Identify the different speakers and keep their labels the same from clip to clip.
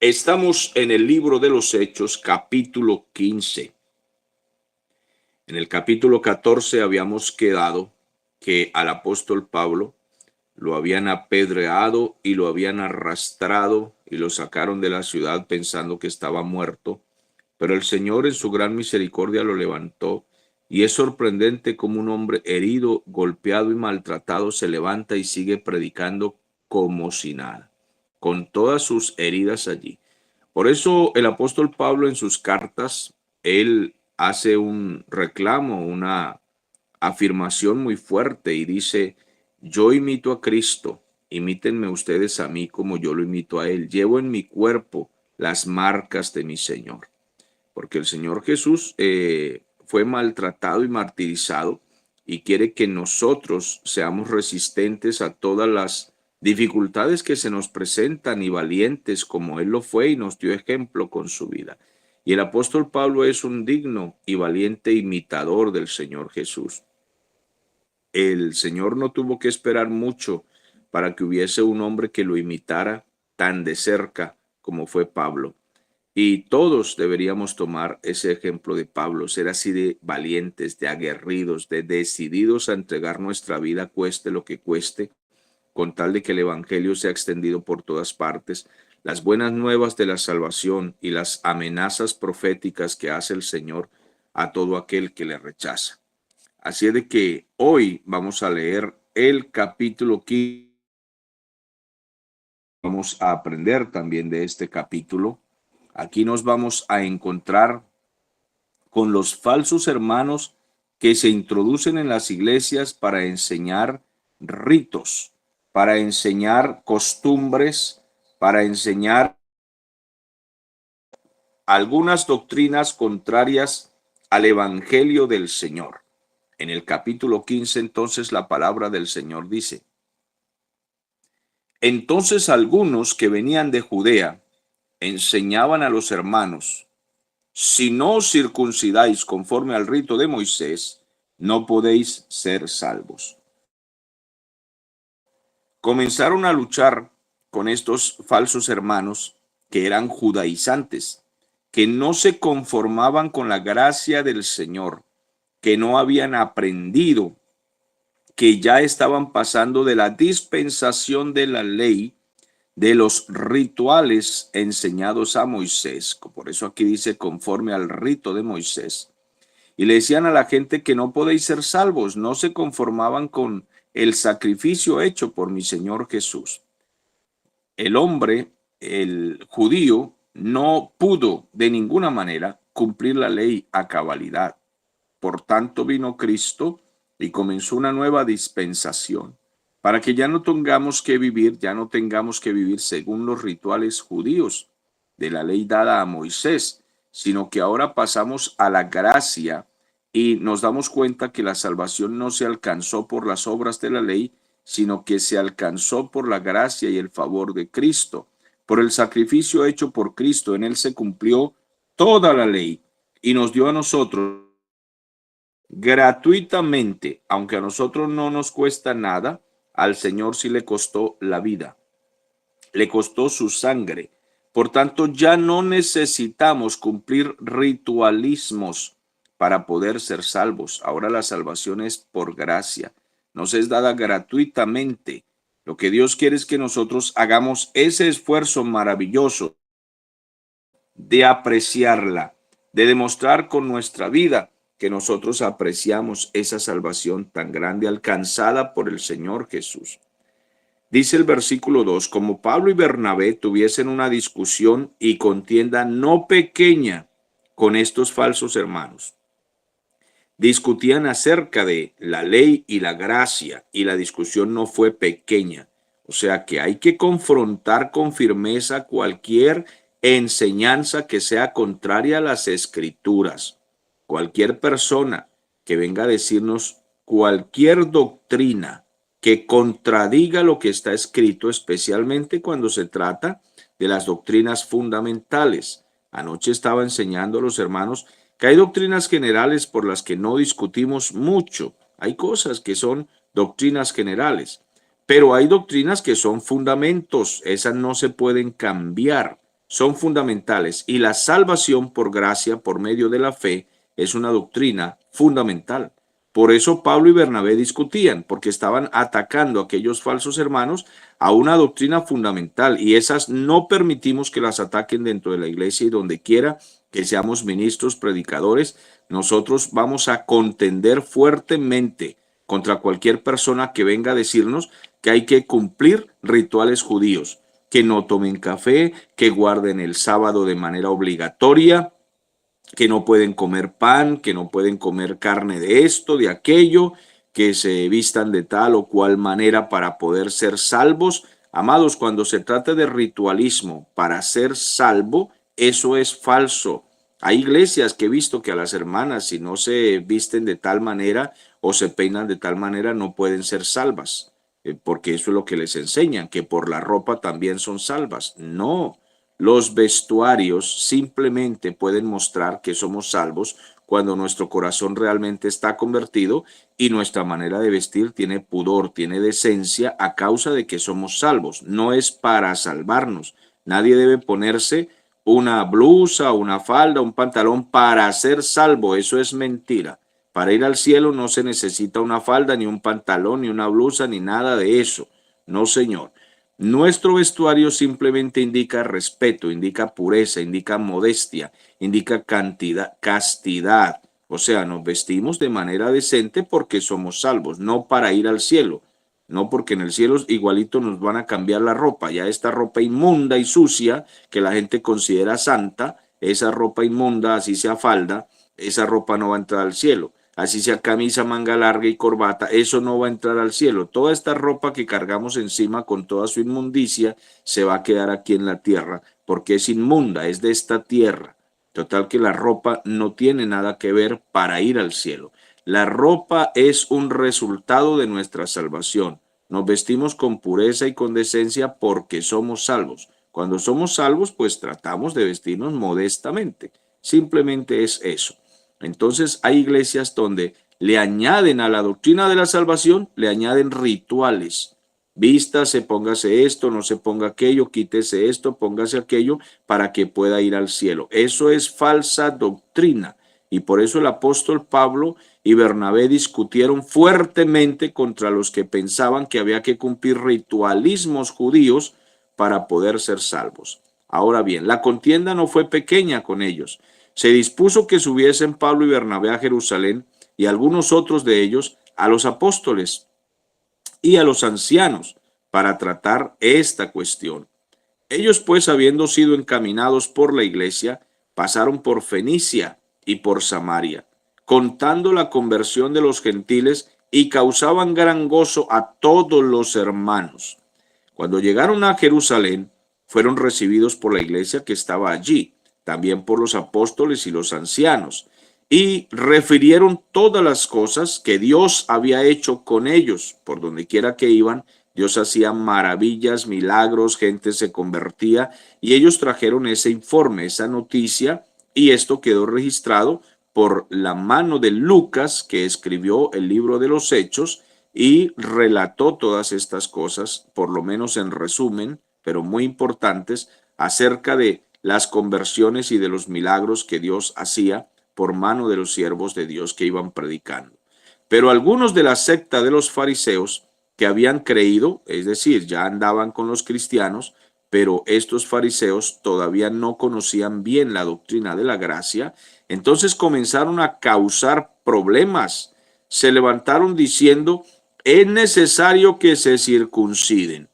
Speaker 1: Estamos en el libro de los Hechos, capítulo 15. En el capítulo 14 habíamos quedado que al apóstol Pablo lo habían apedreado y lo habían arrastrado y lo sacaron de la ciudad pensando que estaba muerto, pero el Señor en su gran misericordia lo levantó, y es sorprendente cómo un hombre herido, golpeado y maltratado se levanta y sigue predicando como si nada, con todas sus heridas allí. Por eso el apóstol Pablo en sus cartas, él hace un reclamo, una afirmación muy fuerte y dice: yo imito a Cristo, imítenme ustedes a mí como yo lo imito a él. Llevo en mi cuerpo las marcas de mi Señor, porque el Señor Jesús fue maltratado y martirizado y quiere que nosotros seamos resistentes a todas las dificultades que se nos presentan y valientes como Él lo fue y nos dio ejemplo con su vida. Y el apóstol Pablo es un digno y valiente imitador del Señor Jesús. El Señor no tuvo que esperar mucho para que hubiese un hombre que lo imitara tan de cerca como fue Pablo. Y todos deberíamos tomar ese ejemplo de Pablo, ser así de valientes, de aguerridos, de decididos a entregar nuestra vida, cueste lo que cueste, con tal de que el Evangelio sea extendido por todas partes, las buenas nuevas de la salvación y las amenazas proféticas que hace el Señor a todo aquel que le rechaza. Así es de que hoy vamos a leer el capítulo 15. Vamos a aprender también de este capítulo. Aquí nos vamos a encontrar con los falsos hermanos que se introducen en las iglesias para enseñar ritos, para enseñar costumbres, para enseñar algunas doctrinas contrarias al Evangelio del Señor. En el capítulo 15, entonces, la palabra del Señor dice: entonces algunos que venían de Judea enseñaban a los hermanos: si no os circuncidáis conforme al rito de Moisés, no podéis ser salvos. Comenzaron a luchar con estos falsos hermanos que eran judaizantes, que no se conformaban con la gracia del Señor, que no habían aprendido, que ya estaban pasando de la dispensación de la ley, de los rituales enseñados a Moisés. Por eso aquí dice conforme al rito de Moisés. Y le decían a la gente que no podéis ser salvos, no se conformaban con el sacrificio hecho por mi Señor Jesús. El hombre, el judío, no pudo de ninguna manera cumplir la ley a cabalidad. Por tanto vino Cristo y comenzó una nueva dispensación, para que ya no tengamos que vivir según los rituales judíos de la ley dada a Moisés, sino que ahora pasamos a la gracia y nos damos cuenta que la salvación no se alcanzó por las obras de la ley, sino que se alcanzó por la gracia y el favor de Cristo. Por el sacrificio hecho por Cristo, en él se cumplió toda la ley y nos dio a nosotros gratuitamente, aunque a nosotros no nos cuesta nada, al Señor sí le costó la vida, le costó su sangre. Por tanto, ya no necesitamos cumplir ritualismos para poder ser salvos. Ahora la salvación es por gracia, nos es dada gratuitamente. Lo que Dios quiere es que nosotros hagamos ese esfuerzo maravilloso de apreciarla, de demostrar con nuestra vida que nosotros apreciamos esa salvación tan grande alcanzada por el Señor Jesús. Dice el versículo 2, como Pablo y Bernabé tuviesen una discusión y contienda no pequeña con estos falsos hermanos. Discutían acerca de la ley y la gracia, y la discusión no fue pequeña. O sea que hay que confrontar con firmeza cualquier enseñanza que sea contraria a las escrituras. Cualquier persona que venga a decirnos cualquier doctrina que contradiga lo que está escrito, especialmente cuando se trata de las doctrinas fundamentales. Anoche estaba enseñando a los hermanos que hay doctrinas generales por las que no discutimos mucho. Hay cosas que son doctrinas generales, pero hay doctrinas que son fundamentos. Esas no se pueden cambiar. son fundamentales y la salvación por gracia, por medio de la fe, es una doctrina fundamental. Por eso Pablo y Bernabé discutían, porque estaban atacando a aquellos falsos hermanos a una doctrina fundamental y esas no permitimos que las ataquen dentro de la iglesia y donde quiera que seamos ministros, predicadores, nosotros vamos a contender fuertemente contra cualquier persona que venga a decirnos que hay que cumplir rituales judíos, que no tomen café, que guarden el sábado de manera obligatoria, que no pueden comer pan, que no pueden comer carne de esto, de aquello, que se vistan de tal o cual manera para poder ser salvos. Amados, cuando se trata de ritualismo para ser salvo, eso es falso. Hay iglesias que he visto que a las hermanas, si no se visten de tal manera o se peinan de tal manera, no pueden ser salvas, porque eso es lo que les enseñan, que por la ropa también son salvas. No, los vestuarios simplemente pueden mostrar que somos salvos cuando nuestro corazón realmente está convertido y nuestra manera de vestir tiene pudor, tiene decencia a causa de que somos salvos. No es para salvarnos. Nadie debe ponerse una blusa, una falda, un pantalón para ser salvo. Eso es mentira. Para ir al cielo no se necesita una falda, ni un pantalón, ni una blusa, ni nada de eso. No, señor. Nuestro vestuario simplemente indica respeto, indica pureza, indica modestia, indica castidad. O sea, nos vestimos de manera decente porque somos salvos, no para ir al cielo. No porque en el cielo igualito nos van a cambiar la ropa. Ya esta ropa inmunda y sucia que la gente considera santa, esa ropa inmunda, así sea falda, esa ropa no va a entrar al cielo. Así sea camisa, manga larga y corbata, eso no va a entrar al cielo. Toda esta ropa que cargamos encima con toda su inmundicia se va a quedar aquí en la tierra porque es inmunda, es de esta tierra. Total que la ropa no tiene nada que ver para ir al cielo. La ropa es un resultado de nuestra salvación. Nos vestimos con pureza y con decencia porque somos salvos. Cuando somos salvos, pues tratamos de vestirnos modestamente. Simplemente es eso. Entonces hay iglesias donde le añaden a la doctrina de la salvación, le añaden rituales. Vístase, póngase esto, no se ponga aquello, quítese esto, póngase aquello para que pueda ir al cielo. Eso es falsa doctrina. Y por eso el apóstol Pablo y Bernabé discutieron fuertemente contra los que pensaban que había que cumplir ritualismos judíos para poder ser salvos. Ahora bien, la contienda no fue pequeña con ellos. Se dispuso que subiesen Pablo y Bernabé a Jerusalén y algunos otros de ellos a los apóstoles y a los ancianos para tratar esta cuestión. Ellos pues, habiendo sido encaminados por la iglesia, pasaron por Fenicia y por Samaria, contando la conversión de los gentiles y causaban gran gozo a todos los hermanos. Cuando llegaron a Jerusalén, fueron recibidos por la iglesia que estaba allí, también por los apóstoles y los ancianos, y refirieron todas las cosas que Dios había hecho con ellos. Por donde quiera que iban, Dios hacía maravillas, milagros, gente se convertía, y ellos trajeron ese informe, esa noticia, y esto quedó registrado por la mano de Lucas, que escribió el libro de los Hechos, y relató todas estas cosas, por lo menos en resumen, pero muy importantes, acerca de las conversiones y de los milagros que Dios hacía por mano de los siervos de Dios que iban predicando. Pero algunos de la secta de los fariseos que habían creído, es decir, ya andaban con los cristianos, pero estos fariseos todavía no conocían bien la doctrina de la gracia, entonces comenzaron a causar problemas. Se levantaron diciendo: es necesario que se circunciden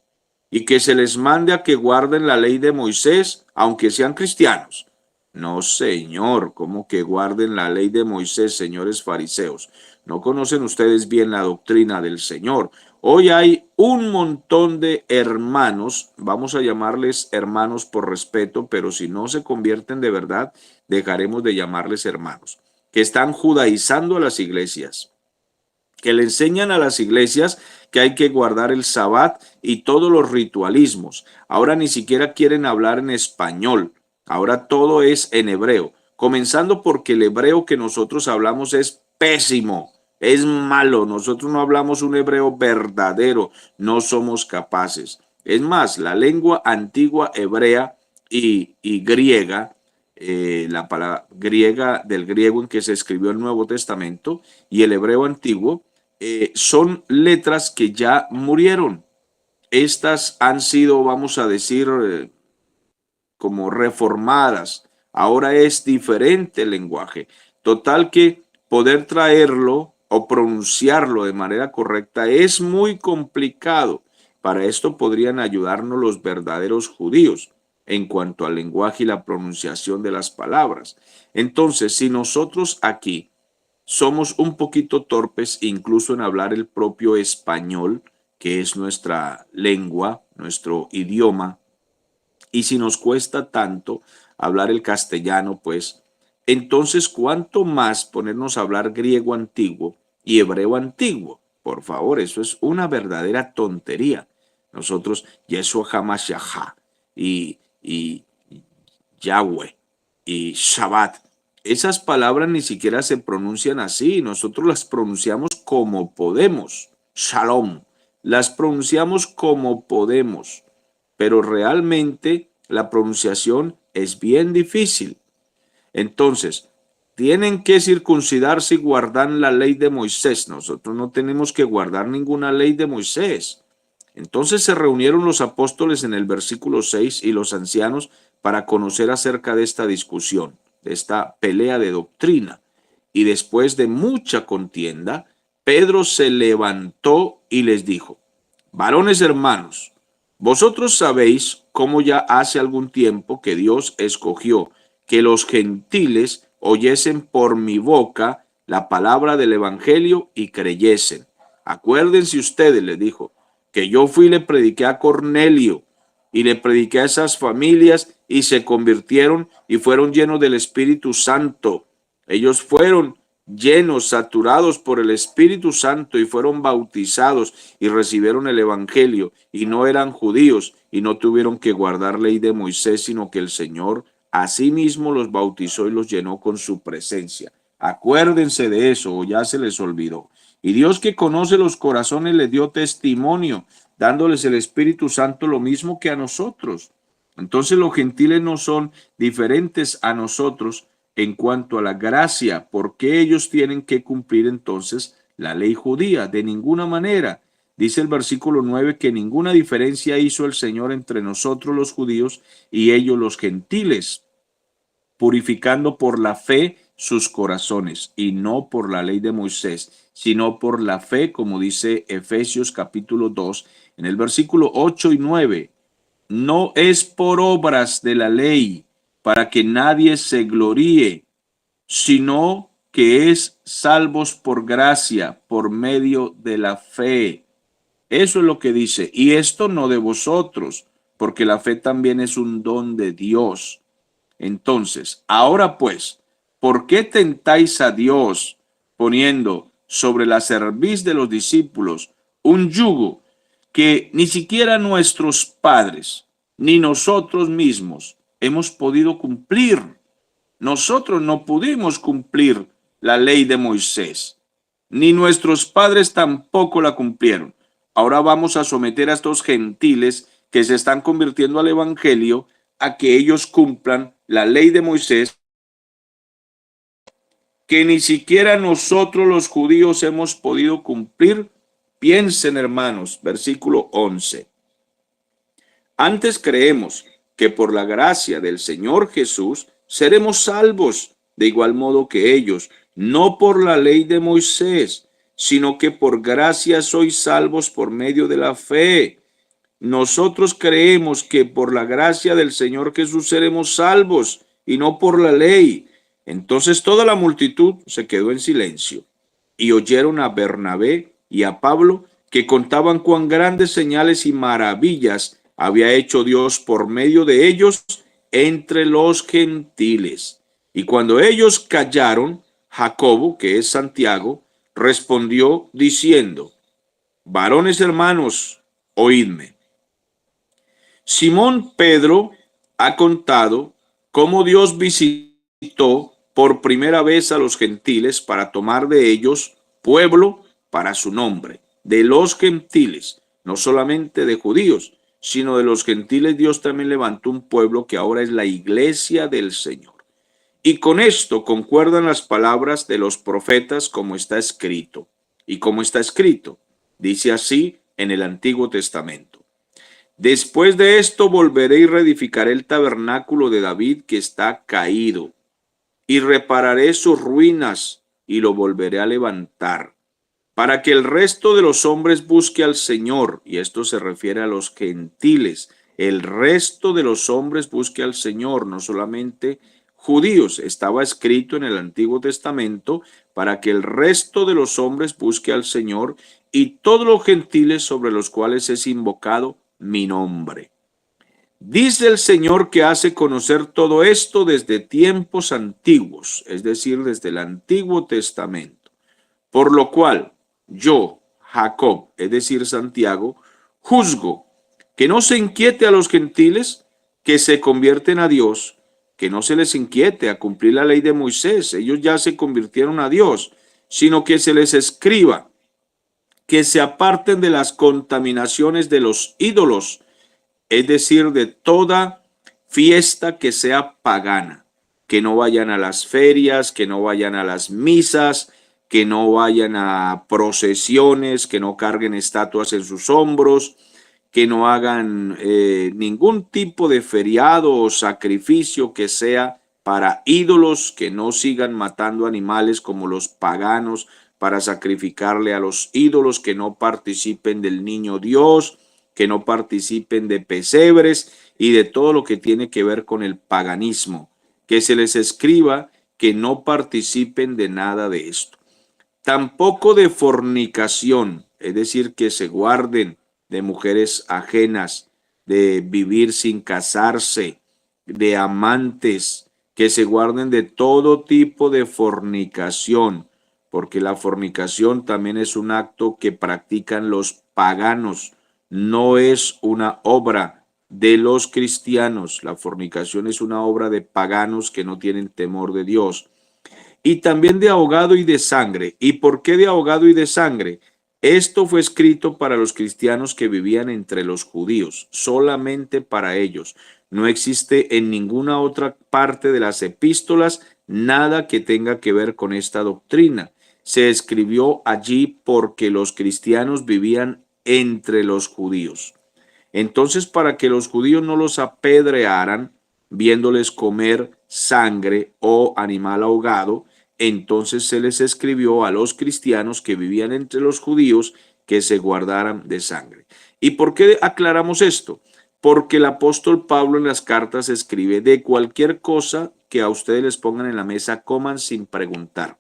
Speaker 1: y que se les mande a que guarden la ley de Moisés, aunque sean cristianos. No, señor, ¿cómo que guarden la ley de Moisés, señores fariseos? No conocen ustedes bien la doctrina del Señor. Hoy hay un montón de hermanos, vamos a llamarles hermanos por respeto, pero si no se convierten de verdad, dejaremos de llamarles hermanos, que están judaizando a las iglesias, que le enseñan a las iglesias que hay que guardar el sabbat y todos los ritualismos. Ahora ni siquiera quieren hablar en español. Ahora todo es en hebreo. Comenzando porque el hebreo que nosotros hablamos es pésimo, es malo. Nosotros no hablamos un hebreo verdadero, no somos capaces. Es más, la lengua antigua hebrea y griega, la palabra griega del griego en que se escribió el Nuevo Testamento y el hebreo antiguo, son letras que ya murieron. Estas han sido, vamos a decir, como reformadas. Ahora es diferente el lenguaje. Total que poder traerlo o pronunciarlo de manera correcta es muy complicado. Para esto podrían ayudarnos los verdaderos judíos en cuanto al lenguaje y la pronunciación de las palabras. Entonces, si nosotros aquí somos un poquito torpes incluso en hablar el propio español, que es nuestra lengua, nuestro idioma, y si nos cuesta tanto hablar el castellano, pues, entonces, ¿cuánto más ponernos a hablar griego antiguo y hebreo antiguo? Por favor, eso es una verdadera tontería. Nosotros, Yeshua HaMashiach y Yahweh y Shabbat, esas palabras ni siquiera se pronuncian así. Nosotros las pronunciamos como podemos. Shalom. Las pronunciamos como podemos, pero realmente la pronunciación es bien difícil. Entonces, tienen que circuncidarse y guardar la ley de Moisés. Nosotros no tenemos que guardar ninguna ley de Moisés. Entonces se reunieron los apóstoles en el versículo 6 y los ancianos para conocer acerca de esta discusión, de esta pelea de doctrina. Y después de mucha contienda, Pedro se levantó y les dijo: varones hermanos, vosotros sabéis cómo ya hace algún tiempo que Dios escogió que los gentiles oyesen por mi boca la palabra del evangelio y creyesen. Acuérdense ustedes, les dijo, que yo fui y le prediqué a Cornelio y le prediqué a esas familias y se convirtieron y fueron llenos del Espíritu Santo. Ellos fueron llenos, saturados por el Espíritu Santo y fueron bautizados y recibieron el Evangelio y no eran judíos y no tuvieron que guardar ley de Moisés, sino que el Señor asimismo los bautizó y los llenó con su presencia. Acuérdense de eso, o ya se les olvidó. Y Dios, que conoce los corazones, les dio testimonio, dándoles el Espíritu Santo lo mismo que a nosotros. Entonces los gentiles no son diferentes a nosotros en cuanto a la gracia. ¿Por qué ellos tienen que cumplir entonces la ley judía? De ninguna manera. Dice el versículo 9 que ninguna diferencia hizo el Señor entre nosotros los judíos y ellos los gentiles, purificando por la fe sus corazones, y no por la ley de Moisés, sino por la fe, como dice Efesios capítulo 2, en el versículo 8 y 9. No es por obras de la ley, para que nadie se gloríe, sino que es salvos por gracia, por medio de la fe. Eso es lo que dice. Y esto no de vosotros, porque la fe también es un don de Dios. Entonces, ahora pues, ¿por qué tentáis a Dios poniendo sobre la cerviz de los discípulos un yugo que ni siquiera nuestros padres ni nosotros mismos hemos podido cumplir? Nosotros no pudimos cumplir la ley de Moisés, ni nuestros padres tampoco la cumplieron. Ahora vamos a someter a estos gentiles que se están convirtiendo al evangelio a que ellos cumplan la ley de Moisés, que ni siquiera nosotros los judíos hemos podido cumplir. Piensen, hermanos, versículo 11. Antes creemos que por la gracia del Señor Jesús seremos salvos, de igual modo que ellos, no por la ley de Moisés, sino que por gracia sois salvos por medio de la fe. Nosotros creemos que por la gracia del Señor Jesús seremos salvos y no por la ley. Entonces toda la multitud se quedó en silencio y oyeron a Bernabé y a Pablo, que contaban cuán grandes señales y maravillas había hecho Dios por medio de ellos entre los gentiles. Y cuando ellos callaron, Jacobo, que es Santiago, respondió diciendo: varones hermanos, oídme. Simón Pedro ha contado cómo Dios visitó por primera vez a los gentiles para tomar de ellos pueblo para su nombre, de los gentiles, no solamente de judíos, sino de los gentiles Dios también levantó un pueblo que ahora es la iglesia del Señor. Y con esto concuerdan las palabras de los profetas como está escrito. Y como está escrito, dice así en el Antiguo Testamento. Después de esto volveré y reedificaré el tabernáculo de David que está caído, y repararé sus ruinas y lo volveré a levantar, para que el resto de los hombres busque al Señor, y esto se refiere a los gentiles. El resto de los hombres busque al Señor, no solamente judíos. Estaba escrito en el Antiguo Testamento para que el resto de los hombres busque al Señor y todos los gentiles sobre los cuales es invocado mi nombre. Dice el Señor que hace conocer todo esto desde tiempos antiguos, es decir, desde el Antiguo Testamento. Por lo cual yo, Jacob, es decir, Santiago, juzgo que no se inquiete a los gentiles que se convierten a Dios, que no se les inquiete a cumplir la ley de Moisés, ellos ya se convirtieron a Dios, sino que se les escriba que se aparten de las contaminaciones de los ídolos, es decir, de toda fiesta que sea pagana, que no vayan a las ferias, que no vayan a las misas, que no vayan a procesiones, que no carguen estatuas en sus hombros, que no hagan ningún tipo de feriado o sacrificio que sea para ídolos, que no sigan matando animales como los paganos para sacrificarle a los ídolos, que no participen del niño Dios, que no participen de pesebres y de todo lo que tiene que ver con el paganismo, que se les escriba que no participen de nada de esto. Tampoco de fornicación, es decir, que se guarden de mujeres ajenas, de vivir sin casarse, de amantes, que se guarden de todo tipo de fornicación, porque la fornicación también es un acto que practican los paganos, no es una obra de los cristianos. La fornicación es una obra de paganos que no tienen temor de Dios. Y también de ahogado y de sangre. ¿Y por qué de ahogado y de sangre? Esto fue escrito para los cristianos que vivían entre los judíos, solamente para ellos. No existe en ninguna otra parte de las epístolas nada que tenga que ver con esta doctrina. Se escribió allí porque los cristianos vivían entre los judíos. Entonces, para que los judíos no los apedrearan viéndoles comer sangre o animal ahogado, entonces se les escribió a los cristianos que vivían entre los judíos que se guardaran de sangre. ¿Y por qué aclaramos esto? Porque el apóstol Pablo en las cartas escribe: de cualquier cosa que a ustedes les pongan en la mesa, coman sin preguntar.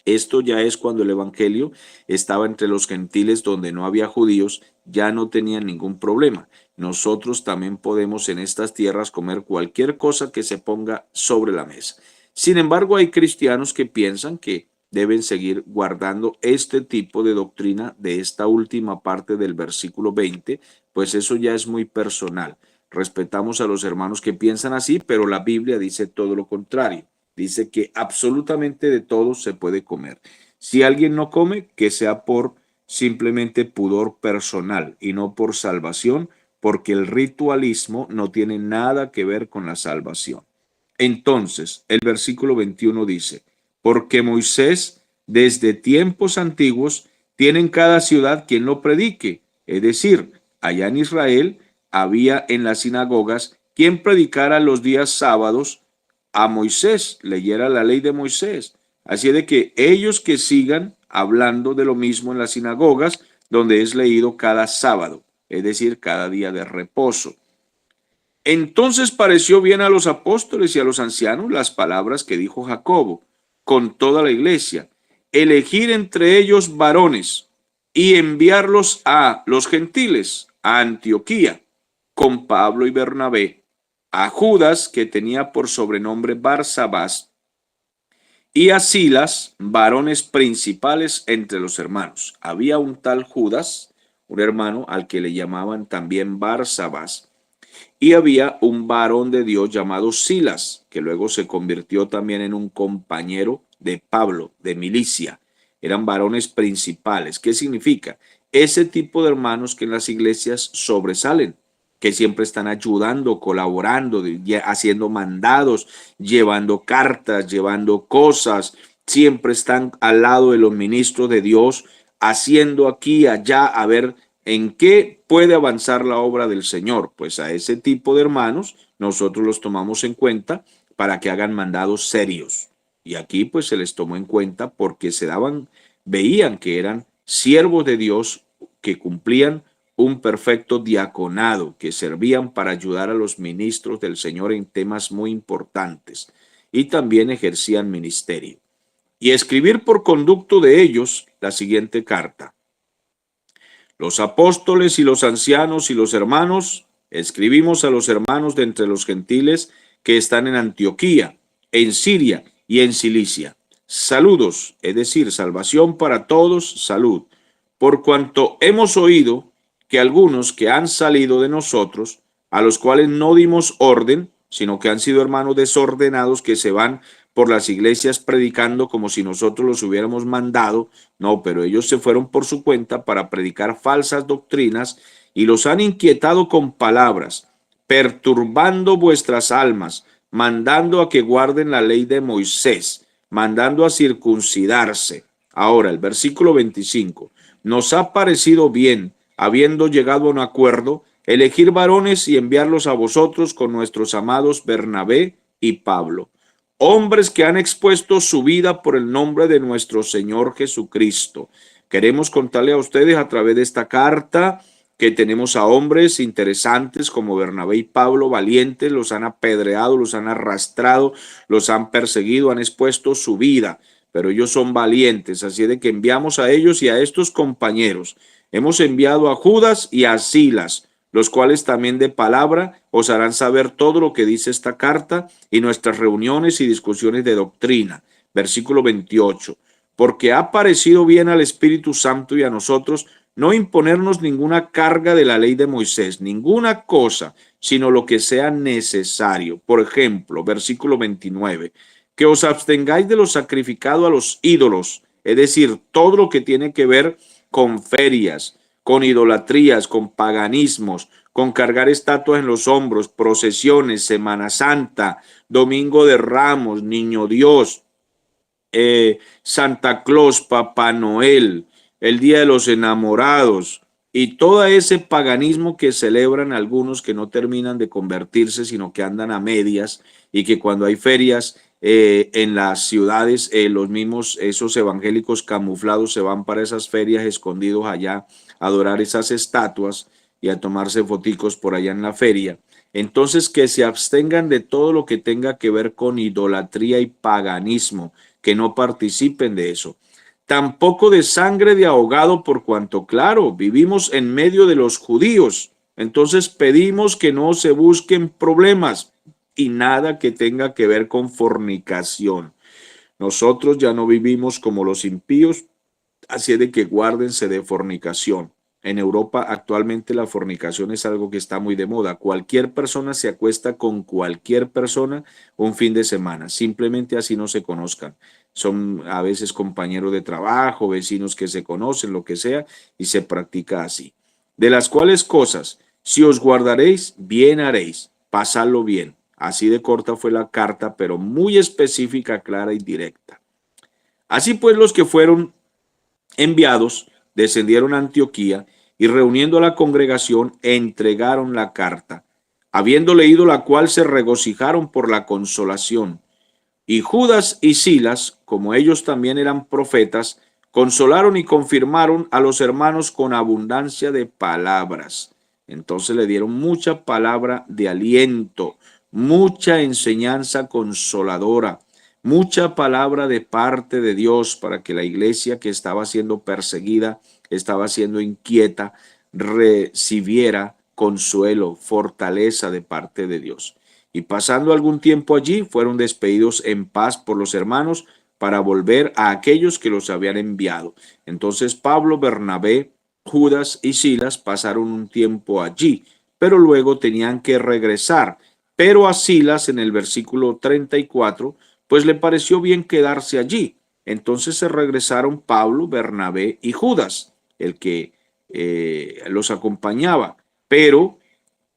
Speaker 1: Esto ya es cuando el evangelio estaba entre los gentiles donde no había judíos, ya no tenían ningún problema. Nosotros también podemos en estas tierras comer cualquier cosa que se ponga sobre la mesa. Sin embargo, hay cristianos que piensan que deben seguir guardando este tipo de doctrina de esta última parte del versículo 20, pues eso ya es muy personal. Respetamos a los hermanos que piensan así, pero la Biblia dice todo lo contrario. Dice que absolutamente de todo se puede comer. Si alguien no come, que sea por simplemente pudor personal y no por salvación, porque el ritualismo no tiene nada que ver con la salvación. Entonces, el versículo 21 dice: porque Moisés desde tiempos antiguos tiene en cada ciudad quien lo predique. Es decir, allá en Israel había en las sinagogas quien predicara los días sábados a Moisés, leyera la ley de Moisés. Así de que ellos que sigan hablando de lo mismo en las sinagogas, donde es leído cada sábado, es decir, cada día de reposo. Entonces pareció bien a los apóstoles y a los ancianos las palabras que dijo Jacobo con toda la iglesia: elegir entre ellos varones y enviarlos a los gentiles, a Antioquía, con Pablo y Bernabé, a Judas, que tenía por sobrenombre Barsabás, y a Silas, varones principales entre los hermanos. Había un tal Judas, un hermano al que le llamaban también Barsabás, y había un varón de Dios llamado Silas, que luego se convirtió también en un compañero de Pablo, de milicia. Eran varones principales. ¿Qué significa? Ese tipo de hermanos que en las iglesias sobresalen, que siempre están ayudando, colaborando, haciendo mandados, llevando cartas, llevando cosas, siempre están al lado de los ministros de Dios, haciendo aquí y allá, a ver en qué puede avanzar la obra del Señor. Pues a ese tipo de hermanos nosotros los tomamos en cuenta para que hagan mandados serios. Y aquí pues se les tomó en cuenta porque veían que eran siervos de Dios que cumplían un perfecto diaconado, que servían para ayudar a los ministros del Señor en temas muy importantes y también ejercían ministerio. Y escribir por conducto de ellos la siguiente carta. Los apóstoles y los ancianos y los hermanos, escribimos a los hermanos de entre los gentiles que están en Antioquía, en Siria y en Cilicia. Saludos, es decir, salvación para todos, salud. Por cuanto hemos oído que algunos que han salido de nosotros, a los cuales no dimos orden, sino que han sido hermanos desordenados que se van por las iglesias predicando como si nosotros los hubiéramos mandado. No, pero ellos se fueron por su cuenta para predicar falsas doctrinas y los han inquietado con palabras, perturbando vuestras almas, mandando a que guarden la ley de Moisés, mandando a circuncidarse. Ahora, el versículo 25. Nos ha parecido bien, habiendo llegado a un acuerdo, elegir varones y enviarlos a vosotros con nuestros amados Bernabé y Pablo, hombres que han expuesto su vida por el nombre de nuestro Señor Jesucristo. Queremos contarle a ustedes a través de esta carta que tenemos a hombres interesantes como Bernabé y Pablo, valientes, los han apedreado, los han arrastrado, los han perseguido, han expuesto su vida, pero ellos son valientes, así de que enviamos a ellos y a estos compañeros. Hemos enviado a Judas y a Silas, los cuales también de palabra os harán saber todo lo que dice esta carta y nuestras reuniones y discusiones de doctrina. Versículo 28. Porque ha parecido bien al Espíritu Santo y a nosotros no imponernos ninguna carga de la ley de Moisés, ninguna cosa, sino lo que sea necesario. Por ejemplo, versículo 29. Que os abstengáis de lo sacrificado a los ídolos, es decir, todo lo que tiene que ver con ferias, con idolatrías, con paganismos, con cargar estatuas en los hombros, procesiones, Semana Santa, Domingo de Ramos, Niño Dios, Santa Claus, Papá Noel, el Día de los Enamorados y todo ese paganismo que celebran algunos que no terminan de convertirse, sino que andan a medias y que cuando hay ferias en las ciudades, los mismos, esos evangélicos camuflados se van para esas ferias escondidos allá a adorar esas estatuas y a tomarse foticos por allá en la feria. Entonces que se abstengan de todo lo que tenga que ver con idolatría y paganismo, que no participen de eso. Tampoco de sangre de ahogado, por cuanto, claro, vivimos en medio de los judíos. Entonces pedimos que no se busquen problemas y nada que tenga que ver con fornicación. Nosotros ya no vivimos como los impíos, así de que guárdense de fornicación. En Europa actualmente la fornicación es algo que está muy de moda. Cualquier persona se acuesta con cualquier persona un fin de semana, simplemente así no se conozcan. Son a veces compañeros de trabajo, vecinos que se conocen, lo que sea, y se practica así. De las cuales cosas, si os guardaréis, bien haréis, pasadlo bien. Así de corta fue la carta, pero muy específica, clara y directa. Así pues, los que fueron enviados descendieron a Antioquía y reuniendo a la congregación entregaron la carta, habiendo leído la cual se regocijaron por la consolación. Y Judas y Silas, como ellos también eran profetas, consolaron y confirmaron a los hermanos con abundancia de palabras. Entonces le dieron mucha palabra de aliento, mucha enseñanza consoladora, mucha palabra de parte de Dios para que la iglesia que estaba siendo perseguida, estaba siendo inquieta, recibiera consuelo, fortaleza de parte de Dios. Y pasando algún tiempo allí, fueron despedidos en paz por los hermanos para volver a aquellos que los habían enviado. Entonces Pablo, Bernabé, Judas y Silas pasaron un tiempo allí, pero luego tenían que regresar. Pero a Silas, en el versículo 34, pues le pareció bien quedarse allí. Entonces se regresaron Pablo, Bernabé y Judas, el que los acompañaba. Pero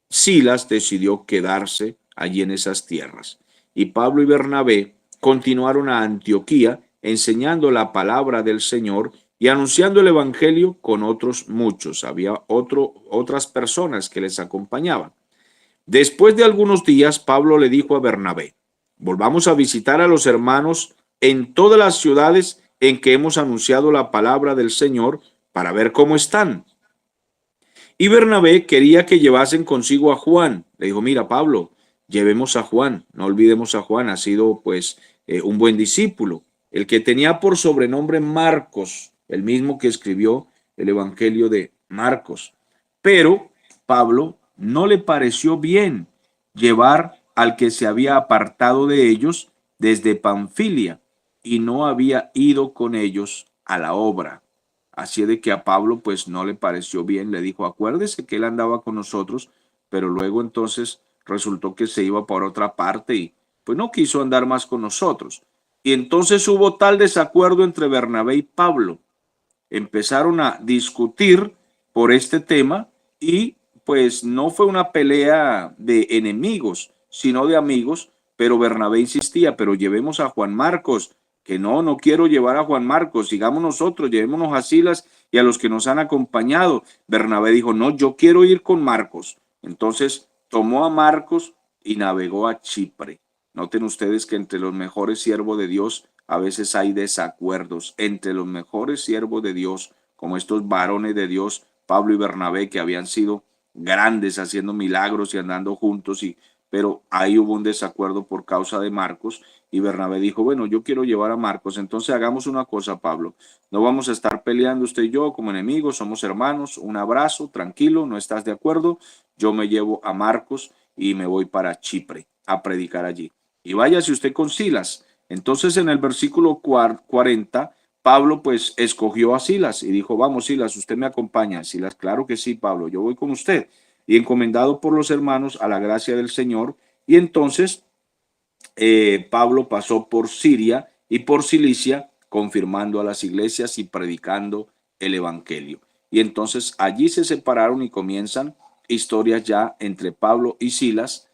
Speaker 1: Silas decidió quedarse allí en esas tierras. Y Pablo y Bernabé continuaron a Antioquía enseñando la palabra del Señor y anunciando el evangelio con otros muchos. Había otras personas que les acompañaban. Después de algunos días, Pablo le dijo a Bernabé: volvamos a visitar a los hermanos en todas las ciudades en que hemos anunciado la palabra del Señor para ver cómo están. Y Bernabé quería que llevasen consigo a Juan. Le dijo: mira, Pablo, llevemos a Juan, no olvidemos a Juan, ha sido pues un buen discípulo, el que tenía por sobrenombre Marcos, el mismo que escribió el Evangelio de Marcos. Pero Pablo no le pareció bien llevar al que se había apartado de ellos desde Panfilia y no había ido con ellos a la obra. Así de que a Pablo pues no le pareció bien, le dijo: acuérdese que él andaba con nosotros, pero luego entonces resultó que se iba por otra parte y pues no quiso andar más con nosotros. Y entonces hubo tal desacuerdo entre Bernabé y Pablo. Empezaron a discutir por este tema y pues no fue una pelea de enemigos, sino de amigos, pero Bernabé insistía: pero llevemos a Juan Marcos, que no quiero llevar a Juan Marcos, sigamos nosotros, llevémonos a Silas y a los que nos han acompañado. Bernabé dijo: no, yo quiero ir con Marcos. Entonces tomó a Marcos y navegó a Chipre. Noten ustedes que entre los mejores siervos de Dios a veces hay desacuerdos. Entre los mejores siervos de Dios, como estos varones de Dios, Pablo y Bernabé, que habían sido grandes haciendo milagros y andando juntos, pero ahí hubo un desacuerdo por causa de Marcos y Bernabé dijo: bueno, yo quiero llevar a Marcos, entonces hagamos una cosa, Pablo, no vamos a estar peleando usted y yo como enemigos, somos hermanos, un abrazo, tranquilo, no estás de acuerdo, yo me llevo a Marcos y me voy para Chipre a predicar allí. Y váyase usted con Silas. Entonces en el versículo 40, Pablo pues escogió a Silas y dijo: vamos, Silas, usted me acompaña. Silas: claro que sí, Pablo, yo voy con usted. Y encomendado por los hermanos a la gracia del Señor. Y entonces Pablo pasó por Siria y por Cilicia, confirmando a las iglesias y predicando el evangelio. Y entonces allí se separaron y comienzan historias ya entre Pablo y Silas,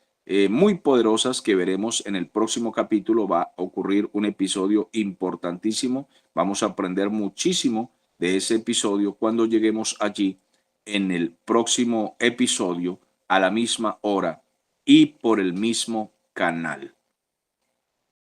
Speaker 1: muy poderosas, que veremos en el próximo capítulo. Va a ocurrir un episodio importantísimo. Vamos a aprender muchísimo de ese episodio cuando lleguemos allí en el próximo episodio a la misma hora y por el mismo canal.